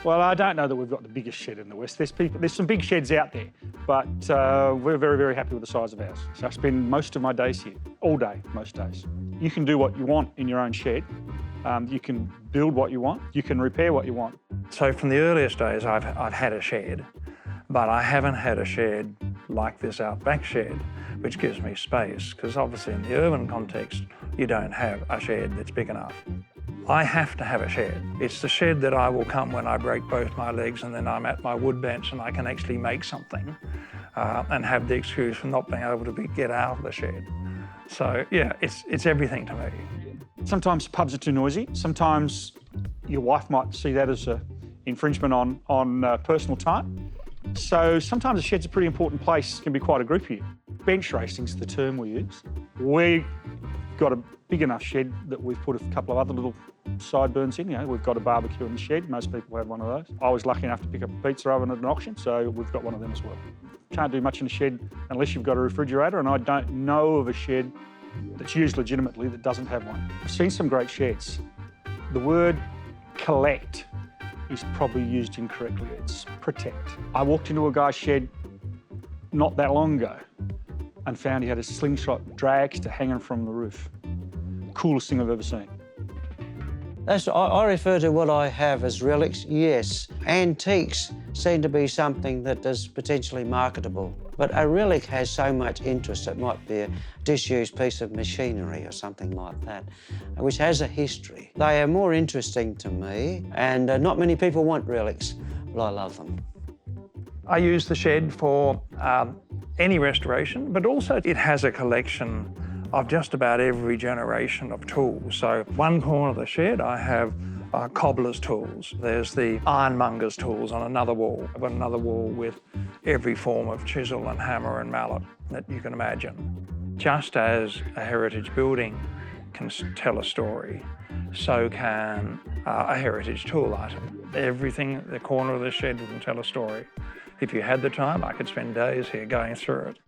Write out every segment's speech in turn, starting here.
Well, I don't know that we've got the biggest shed in the West. There's some big sheds out there, but we're very, very happy with the size of ours. So I spend most of my days here, all day, most days. You can do what you want in your own shed. You can build what you want. You can repair what you want. So from the earliest days, I've had a shed, but I haven't had a shed like this outback shed, which gives me space, because obviously in the urban context, you don't have a shed that's big enough. I have to have a shed. It's the shed that I will come when I break both my legs and then I'm at my wood bench and I can actually make something and have the excuse for not being able to get out of the shed. So yeah, it's everything to me. Sometimes pubs are too noisy. Sometimes your wife might see that as an infringement on personal time. So sometimes a shed's a pretty important place. It can be quite a group here. Bench racing's the term we use. We've got a big enough shed that we've put a couple of other little sideburns in. You know, we've got a barbecue in the shed. Most people have one of those. I was lucky enough to pick up a pizza oven at an auction, so we've got one of them as well. Can't do much in a shed unless you've got a refrigerator, and I don't know of a shed that's used legitimately that doesn't have one. I've seen some great sheds. The word collect is probably used incorrectly. It's protect. I walked into a guy's shed not that long ago and found he had a slingshot dragster hanging from the roof. Coolest thing I've ever seen. I refer to what I have as relics, yes. Antiques seem to be something that is potentially marketable. But a relic has so much interest. It might be a disused piece of machinery or something like that, which has a history. They are more interesting to me, and not many people want relics, but I love them. I use the shed for any restoration, but also it has a collection of just about every generation of tools. So one corner of the shed, I have cobbler's tools. There's the ironmonger's tools on another wall. I've got another wall with every form of chisel and hammer and mallet that you can imagine. Just as a heritage building can tell a story, so can a heritage tool item. Everything at the corner of the shed can tell a story. If you had the time, I could spend days here going through it.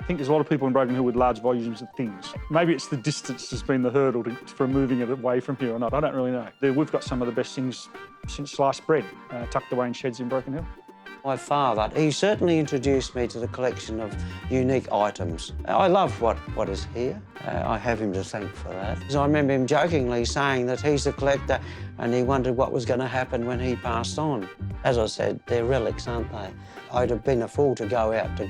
I think there's a lot of people in Broken Hill with large volumes of things. Maybe it's the distance that's been the hurdle for moving it away from here or not. I don't really know. We've got some of the best things since sliced bread tucked away in sheds in Broken Hill. My father, he certainly introduced me to the collection of unique items. I love what is here. I have him to thank for that. I remember him jokingly saying that he's a collector and he wondered what was going to happen when he passed on. As I said, they're relics, aren't they? I'd have been a fool to go out to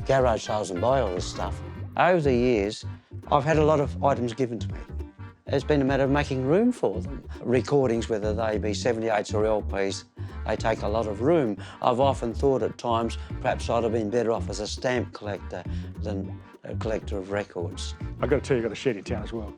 garage sales and buy all this stuff. Over the years, I've had a lot of items given to me. It's been a matter of making room for them. Recordings, whether they be 78s or LPs, they take a lot of room. I've often thought at times perhaps I'd have been better off as a stamp collector than a collector of records. I've got to tell you, I've got a shed in town as well.